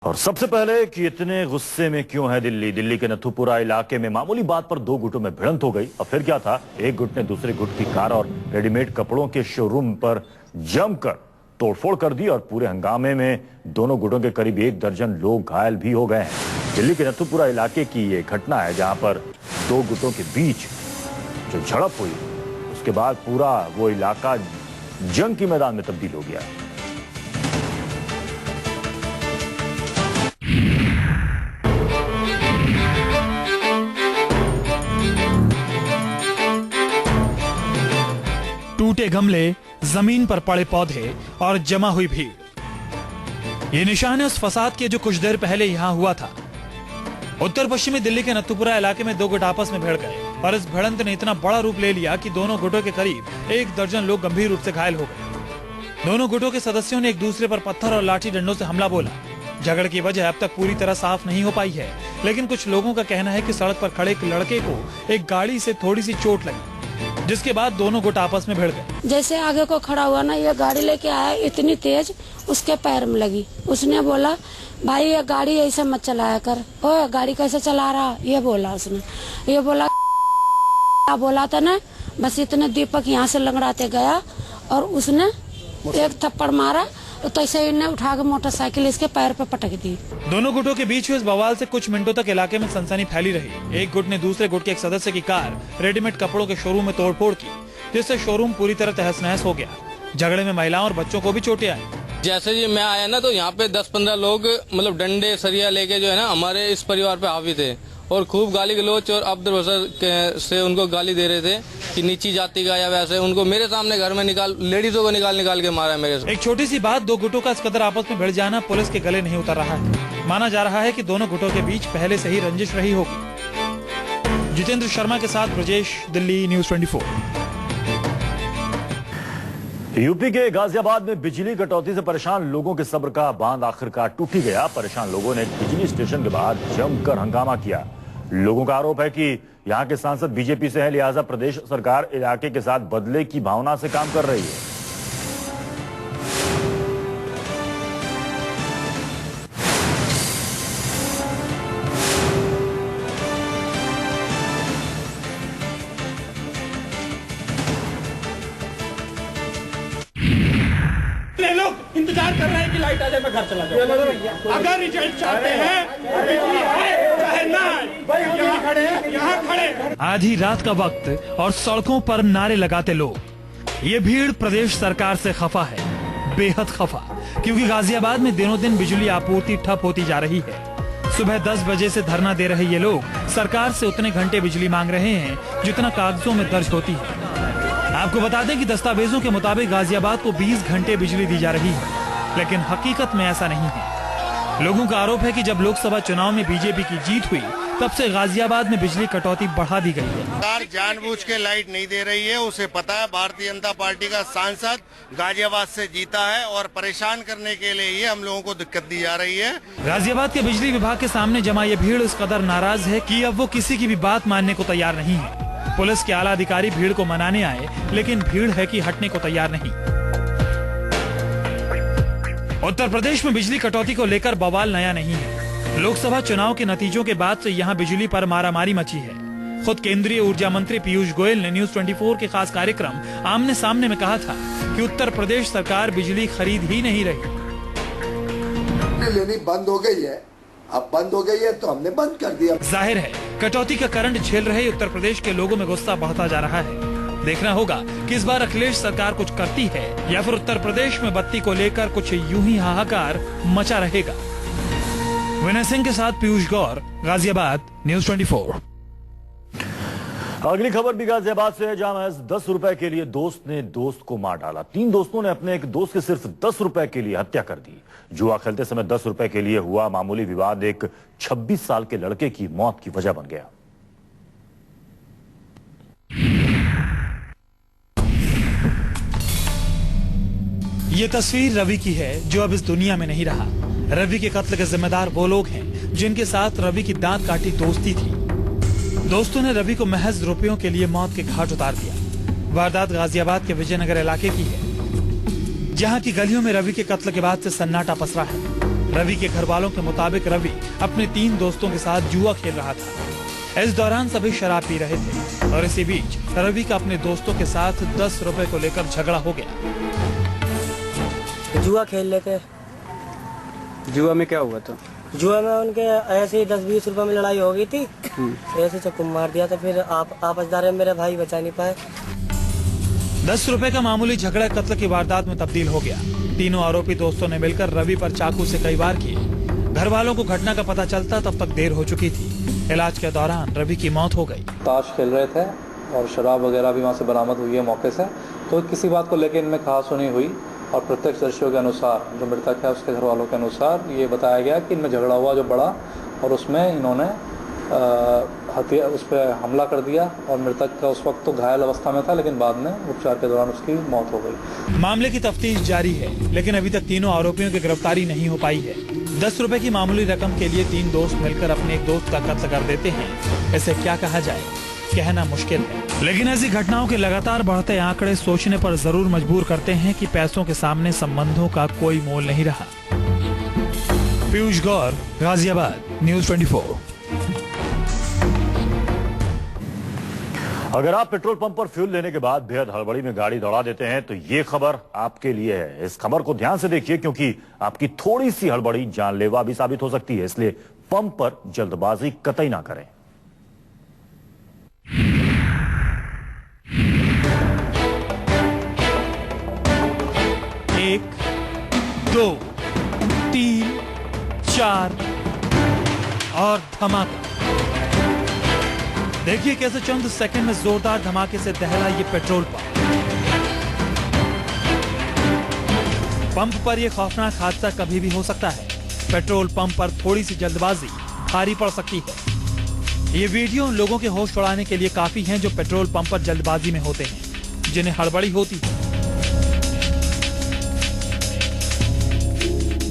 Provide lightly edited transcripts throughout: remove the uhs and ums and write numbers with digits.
और सबसे पहले कि इतने गुस्से में क्यों है दिल्ली के नथुपुरा इलाके में मामूली बात पर दो गुटों में भिड़ंत हो गई। अब फिर क्या था, एक गुट ने दूसरे गुट की कार और रेडीमेड कपड़ों के शोरूम पर जमकर तोड़फोड़ कर दी और पूरे हंगामे में दोनों गुटों के करीब 1 दर्जन लोग घायल भी हो गए हैं। दिल्ली के नथुपुरा इलाके की ये घटना है जहां पर दो गुटों के बीच जो झड़प हुई उसके बाद पूरा वो इलाका जंग के मैदान में तब्दील हो गया। टूटे गमले, जमीन पर पड़े पौधे और जमा हुई भीड़, ये निशान है उस फसाद के जो कुछ देर पहले यहां हुआ था। उत्तर पश्चिमी दिल्ली के नथुपुरा इलाके में दो गुट आपस में भिड़ गए और इस भिड़ंत ने इतना बड़ा रूप ले लिया कि दोनों गुटों के करीब 1 दर्जन लोग गंभीर रूप से घायल हो गए। दोनों गुटों के सदस्यों ने एक दूसरे पर पत्थर और लाठी डंडों से हमला बोला। झगड़े की वजह अब तक पूरी तरह साफ नहीं हो पाई है, लेकिन कुछ लोगों का कहना है कि सड़क पर खड़े एक लड़के को एक गाड़ी से थोड़ी सी चोट लगी, जिसके बाद दोनों गुट आपस में भिड़ गए। जैसे आगे को खड़ा हुआ ना, ये गाड़ी लेके आया, इतनी तेज उसके पैर में लगी। उसने बोला, भाई ये गाड़ी ऐसे मत चलाया कर, ओ गाड़ी कैसे चला रहा, ये बोला उसने। ये बोला था ना, बस इतने दीपक यहाँ से लंगड़ाते गया और उसने एक थप्पड़ मारा तो तैसे इन्हें उठा के मोटरसाइकिल इसके पैर पे पटक दी। दोनों गुटों के बीच हुए इस बवाल से कुछ मिनटों तक इलाके में सनसनी फैली रही। एक गुट ने दूसरे गुट के एक सदस्य की कार रेडीमेड कपड़ों के शोरूम में तोड़फोड़ की, जिससे शोरूम पूरी तरह तहस नहस हो गया। झगड़े में महिलाओं और बच्चों को भी चोटें आई। जैसे ये मैं आया ना, तो यहाँ पे 10-15 लोग मतलब डंडे सरिया लेके जो है ना हमारे इस परिवार पे हावी थे और खूब गाली गलोच और अब्दुल से उनको गाली दे रहे थे कि नीची जाति का या वैसे। उनको मेरे सामने घर में लेडीजों को निकाल के मारा मेरे से। एक छोटी सी बात, दो गुटों का इस कदर आपस में भिड़ जाना पुलिस के गले नहीं उतर रहा है। माना जा रहा है कि दोनों गुटों के बीच पहले से ही रंजिश रही होगी। जितेंद्र शर्मा के साथ ब्रजेश, दिल्ली न्यूज 24। यूपी के गाजियाबाद में बिजली कटौती से परेशान लोगों के सब्र का बांध आखिरकार टूट ही गया। परेशान लोगों ने बिजली स्टेशन के बाहर जमकर हंगामा किया। लोगों का आरोप है कि यहां के सांसद बीजेपी से हैं, लिहाजा प्रदेश सरकार इलाके के साथ बदले की भावना से काम कर रही है। लोग इंतजार कर रहे हैं कि लाइट आ जाए, मैं घर चला जाऊं। अगर रिजल्ट चाहते हैं, बिजली है चाहे ना आए, यहाँ खड़े। आधी रात का वक्त और सड़कों पर नारे लगाते लोग। ये भीड़ प्रदेश सरकार से खफा है, बेहद खफा, क्योंकि गाजियाबाद में दिनों दिन बिजली आपूर्ति ठप होती जा रही है। सुबह 10 बजे से धरना दे रहे ये लोग सरकार से उतने घंटे बिजली मांग रहे हैं जितना कागजों में दर्ज होती है। आपको बता दें कि दस्तावेजों के मुताबिक गाजियाबाद को 20 घंटे बिजली दी जा रही है, लेकिन हकीकत में ऐसा नहीं है। लोगों का आरोप है कि जब लोकसभा चुनाव में बीजेपी की जीत हुई, तब से गाजियाबाद में बिजली कटौती बढ़ा दी गई है। सरकार जानबूझ के लाइट नहीं दे रही है। उसे पता है भारतीय जनता पार्टी का सांसद गाजियाबाद से जीता है और परेशान करने के लिए ये हम लोगों को दिक्कत दी जा रही है। गाजियाबाद के बिजली विभाग के सामने जमा ये भीड़ इस कदर नाराज है कि अब वो किसी की भी बात मानने को तैयार नहीं है। पुलिस के आला अधिकारी भीड़ को मनाने आए, लेकिन भीड़ है कि हटने को तैयार नहीं। उत्तर प्रदेश में बिजली कटौती को लेकर बवाल नया नहीं है। लोकसभा चुनाव के नतीजों के बाद से यहां बिजली पर मारामारी मची है। खुद केंद्रीय ऊर्जा मंत्री पीयूष गोयल ने न्यूज 24 के खास कार्यक्रम आमने सामने में कहा था कि उत्तर प्रदेश सरकार बिजली खरीद ही नहीं रही। लेनी बंद हो गई है, अब बंद हो गई है तो हमने बंद कर दिया। जाहिर है कटौती का करंट झेल रहे उत्तर प्रदेश के लोगों में गुस्सा बढ़ता जा रहा है। देखना होगा कि इस बार अखिलेश सरकार कुछ करती है या फिर उत्तर प्रदेश में बत्ती को लेकर कुछ यूं ही हाहाकार मचा रहेगा। विनय सिंह के साथ पीयूष गौर, गाजियाबाद न्यूज 24। अगली खबर भी गाजियाबाद से है, जहां महज 10 रुपए के लिए दोस्त ने दोस्त को मार डाला। 3 दोस्तों ने अपने एक दोस्त की सिर्फ 10 रुपए के लिए हत्या कर दी। जुआ खेलते समय 10 रुपए के लिए हुआ मामूली विवाद एक 26 साल के लड़के की मौत की वजह बन गया। ये तस्वीर रवि की है, जो अब इस दुनिया में नहीं रहा। रवि के कत्ल के जिम्मेदार वो लोग हैं जिनके साथ रवि की दांत काटी दोस्ती थी। दोस्तों ने रवि को महज रुपयों के लिए मौत के घाट उतार दिया। वारदात गाजियाबाद के विजयनगर इलाके की है, जहां की गलियों में रवि के कत्ल के बाद से सन्नाटा पसरा है। रवि के घर वालों के मुताबिक रवि अपने 3 दोस्तों के साथ जुआ खेल रहा था। इस दौरान सभी शराब पी रहे थे और इसी बीच रवि का अपने दोस्तों के साथ 10 रुपए को लेकर झगड़ा हो गया। जुआ खेल लेते। जुआ में क्या हुआ था? जुआ में उनके ऐसे ही 10-20 रुपए में लड़ाई हो गई थी। ऐसे चक्कू मार दिया था, फिर आपसदार में मेरे भाई बचा नहीं पाए। 10 रुपए का मामूली झगड़ा कत्ल की वारदात में तब्दील हो गया। तीनों आरोपी दोस्तों ने मिलकर रवि पर चाकू से कई वार किए। घर वालों को घटना का पता चलता तब तक देर हो चुकी थी। इलाज के दौरान रवि की मौत हो गई। ताश खेल रहे थे और शराब वगैरह भी वहाँ से बरामद हुई है मौके से, तो किसी बात को लेकर इनमें कहासुनी हुई और प्रत्यक्षदर्शियों के अनुसार, जो मृतक है उसके घर वालों के अनुसार ये बताया गया कि इनमें झगड़ा हुआ जो बड़ा, और उसमें इन्होंने हथियार उस पर हमला कर दिया और मृतक का उस वक्त तो घायल अवस्था में था, लेकिन बाद में उपचार के दौरान उसकी मौत हो गई। मामले की तफ्तीश जारी है, लेकिन अभी तक तीनों आरोपियों की गिरफ्तारी नहीं हो पाई है। 10 रुपए की मामूली रकम के लिए 3 दोस्त मिलकर अपने एक दोस्त का कत्ल कर देते हैं। इसे क्या कहा जाए, कहना मुश्किल है। लेकिन ऐसी घटनाओं के लगातार बढ़ते आंकड़े सोचने पर जरूर मजबूर करते हैं कि पैसों के सामने संबंधों का कोई मोल नहीं रहा। पीयूष गौर, गाजियाबाद, न्यूज़ 24। अगर आप पेट्रोल पंप पर फ्यूल लेने के बाद बेहद हड़बड़ी में गाड़ी दौड़ा देते हैं तो ये खबर आपके लिए है। इस खबर को ध्यान से देखिए, क्योंकि आपकी थोड़ी सी हड़बड़ी जानलेवा भी साबित हो सकती है। इसलिए पंप पर जल्दबाजी कतई ना करें। एक, 2, 3, 4 और धमाका। देखिए कैसे चंद सेकंड में जोरदार धमाके से दहला ये पेट्रोल पंप पर यह खौफनाक हादसा कभी भी हो सकता है। पेट्रोल पंप पर थोड़ी सी जल्दबाजी भारी पड़ सकती है। ये वीडियो उन लोगों के होश उड़ाने के लिए काफी हैं जो पेट्रोल पंप पर जल्दबाजी में होते हैं, जिन्हें हड़बड़ी होती है।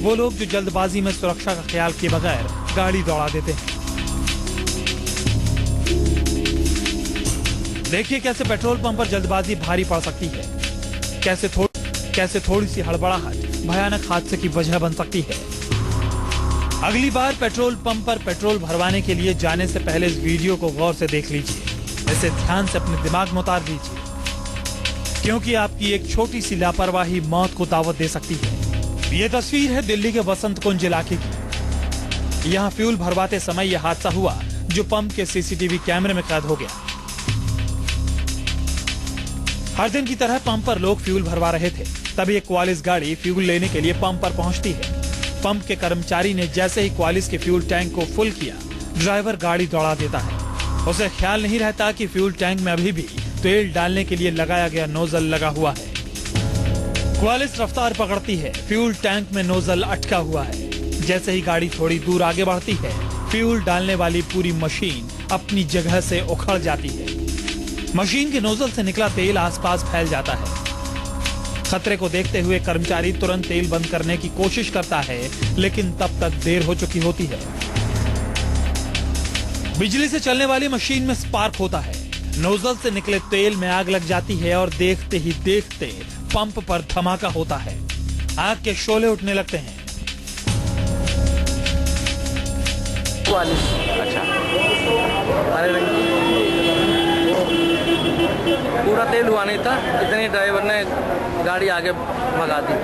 वो लोग जो जल्दबाजी में सुरक्षा का ख्याल किए बगैर गाड़ी दौड़ा देते हैं। देखिए कैसे पेट्रोल पंप पर जल्दबाजी भारी पड़ सकती है, कैसे थोड़ी सी हड़बड़ाहट भयानक हादसे की वजह बन सकती है। अगली बार पेट्रोल पंप पर पेट्रोल भरवाने के लिए जाने से पहले इस वीडियो को गौर से देख लीजिए। इसे ध्यान से अपने दिमाग में उतार दीजिए, क्योंकि आपकी एक छोटी सी लापरवाही मौत को दावत दे सकती है। ये तस्वीर है दिल्ली के वसंत कुंज इलाके की। यहाँ फ्यूल भरवाते समय यह हादसा हुआ जो पंप के सीसीटीवी कैमरे में कैद हो गया। हर दिन की तरह पंप पर लोग फ्यूल भरवा रहे थे, तभी एक क्वालिस गाड़ी फ्यूल लेने के लिए पंप पर पहुंचती है। पंप के कर्मचारी ने जैसे ही क्वालिस के फ्यूल टैंक को फुल किया, ड्राइवर गाड़ी दौड़ा देता है। उसे ख्याल नहीं रहता कि फ्यूल टैंक में अभी भी तेल डालने के लिए लगाया गया नोजल लगा हुआ है। क्वालिस रफ्तार पकड़ती है, फ्यूल टैंक में नोजल अटका हुआ है। जैसे ही गाड़ी थोड़ी दूर आगे बढ़ती है, फ्यूल डालने वाली पूरी मशीन अपनी जगह से उखड़ जाती है। मशीन के नोजल से निकला तेल आसपास फैल जाता है। खतरे को देखते हुए कर्मचारी तुरंत तेल बंद करने की कोशिश करता है, लेकिन तब तक देर हो चुकी होती है। बिजली से चलने वाली मशीन में स्पार्क होता है, नोजल से निकले तेल में आग लग जाती है और देखते ही देखते पंप पर धमाका होता है। आग के शोले उठने लगते हैं। अच्छा, पूरा तेल हुआ नहीं था, इतने ड्राइवर ने गाड़ी आगे भगा दी।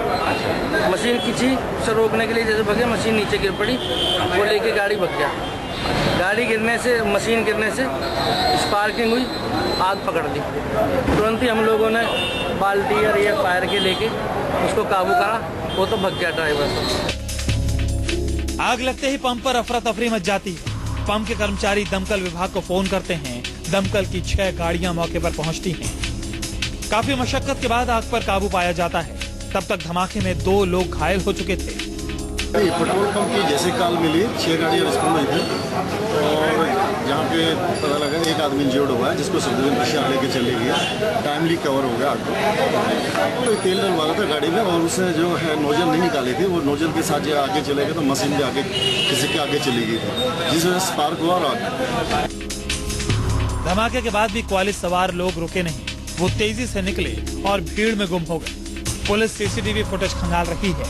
मशीन खींची, उसे रोकने के लिए जैसे भगे, मशीन नीचे गिर पड़ी, वो लेके गाड़ी भग गया। गाड़ी गिरने से, मशीन गिरने से स्पार्किंग हुई, आग पकड़ ली। तुरंत ही हम लोगों ने बाल्टी और ये फायर के लेके उसको काबू करा, वो तो भग गया ड्राइवर। आग लगते ही पंप पर अफरा तफरी मच जाती है। पंप के कर्मचारी दमकल विभाग को फोन करते हैं। दमकल की 6 गाड़ियां मौके पर पहुंचती हैं। काफी मशक्कत के बाद आग पर काबू पाया जाता है। तब तक धमाके में 2 लोग घायल हो चुके थे। पेट्रोल पंप की जैसे कॉल मिली, 6 गाड़ियां रिस्पॉन्ड हुई थी और जहाँ पे पता लगा एक आदमी इंजर्ड हुआ है, जिसको सर्जरी पेशेंट लेके चले गया। टाइमली कवर हो गया आग को। तो तेल डलवाना था गाड़ी में और उसने जो है नोजल नहीं निकाली थी, वो नोजल के साथ जो आगे चले गए तो मशीन भी आगे किसी के आगे चली गई थी, जिस वजह से स्पार्क हुआ और आग। धमाके के बाद भी क्वालिस सवार लोग रुके नहीं, वो तेजी से निकले और भीड़ में गुम हो गए। पुलिस सीसीटीवी फुटेज खंगाल रही है।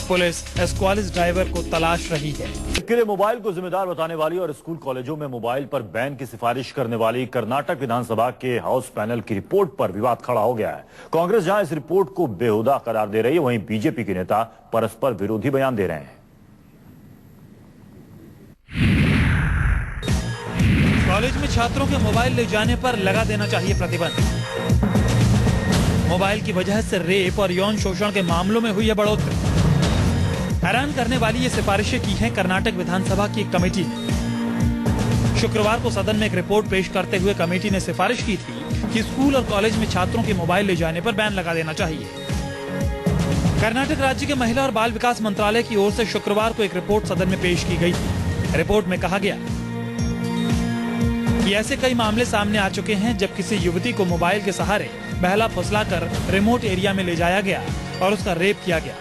पुलिस एस्क्वालिस ड्राइवर को तलाश रही है। इसके लिए मोबाइल को जिम्मेदार बताने वाली और स्कूल कॉलेजों में मोबाइल पर बैन की सिफारिश करने वाली कर्नाटक विधानसभा के हाउस पैनल की रिपोर्ट पर विवाद खड़ा हो गया है। कांग्रेस जहां इस रिपोर्ट को बेहुदा करार दे रही है, वहीं बीजेपी के नेता परस्पर विरोधी बयान दे रहे हैं। कॉलेज में छात्रों के मोबाइल ले जाने पर लगा देना चाहिए प्रतिबंध। मोबाइल की वजह से रेप और यौन शोषण के मामलों में हुई है बढ़ोतरी। हैरान करने वाली ये सिफारिशें की हैं कर्नाटक विधानसभा की एक कमेटी ने। शुक्रवार को सदन में एक रिपोर्ट पेश करते हुए कमेटी ने सिफारिश की थी कि स्कूल और कॉलेज में छात्रों के मोबाइल ले जाने पर बैन लगा देना चाहिए। कर्नाटक राज्य के महिला और बाल विकास मंत्रालय की ओर से शुक्रवार को एक रिपोर्ट सदन में पेश की गई थी। रिपोर्ट में कहा गया कि ऐसे कई मामले सामने आ चुके हैं जब किसी युवती को मोबाइल के सहारे बहला फुसलाकर रिमोट एरिया में ले जाया गया और उसका रेप किया गया।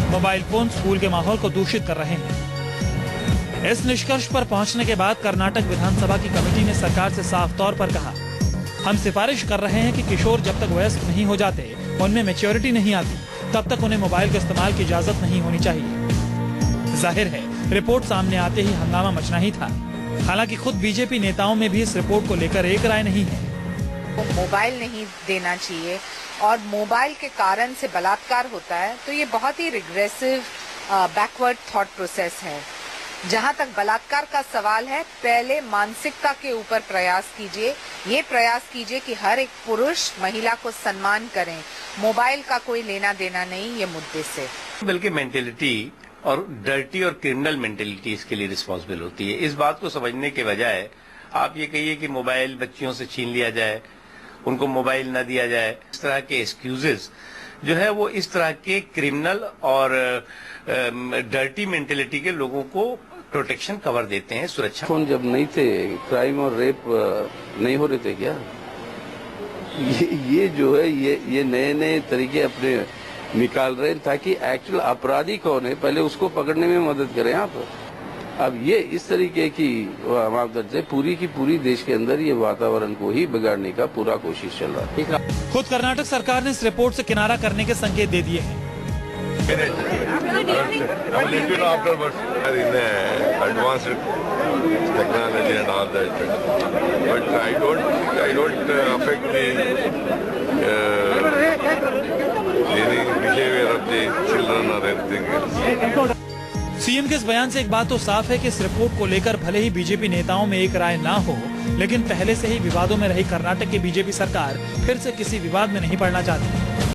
मोबाइल फोन स्कूल के माहौल को दूषित कर रहे हैं। इस निष्कर्ष पर पहुंचने के बाद कर्नाटक विधानसभा की कमेटी ने सरकार से साफ तौर पर कहा, हम सिफारिश कर रहे हैं कि किशोर जब तक वयस्क नहीं हो जाते, उनमें मैच्योरिटी नहीं आती, तब तक उन्हें मोबाइल के इस्तेमाल की इजाजत नहीं होनी चाहिए। जाहिर है रिपोर्ट सामने आते ही हंगामा मचना ही था। हालांकि खुद बीजेपी नेताओं में भी इस रिपोर्ट को लेकर एक राय नहीं है। मोबाइल नहीं देना चाहिए और मोबाइल के कारण से बलात्कार होता है, तो ये बहुत ही रिग्रेसिव बैकवर्ड थॉट प्रोसेस है। जहां तक बलात्कार का सवाल है, पहले मानसिकता के ऊपर प्रयास कीजिए। ये प्रयास कीजिए कि हर एक पुरुष महिला को सम्मान करें। मोबाइल का कोई लेना देना नहीं ये मुद्दे से, बल्कि मेंटेलिटी और डर्टी और क्रिमिनल मेंटेलिटी इसके लिए रिस्पॉन्सिबल होती है। इस बात को समझने के बजाय आप ये कहिए कि मोबाइल बच्चियों से छीन लिया जाए, उनको मोबाइल न दिया जाए, इस तरह के एक्सक्यूजेस जो है वो इस तरह के क्रिमिनल और डर्टी मेंटेलिटी के लोगों को प्रोटेक्शन कवर देते हैं, सुरक्षा। फोन जब नहीं थे, क्राइम और रेप नहीं हो रहे थे क्या? ये जो है ये नए नए तरीके अपने निकाल रहे हैं ताकि एक्चुअल अपराधी कौन है पहले उसको पकड़ने में मदद करें आप। अब ये इस तरीके की मापदंड से पूरी की पूरी देश के अंदर ये वातावरण को ही बिगाड़ने का पूरा कोशिश चल रहा है। खुद कर्नाटक सरकार ने इस रिपोर्ट से किनारा करने के संकेत दे दिए हैं। सीएम के इस बयान से एक बात तो साफ है कि इस रिपोर्ट को लेकर भले ही बीजेपी नेताओं में एक राय ना हो, लेकिन पहले से ही विवादों में रही कर्नाटक की बीजेपी सरकार फिर से किसी विवाद में नहीं पड़ना चाहती।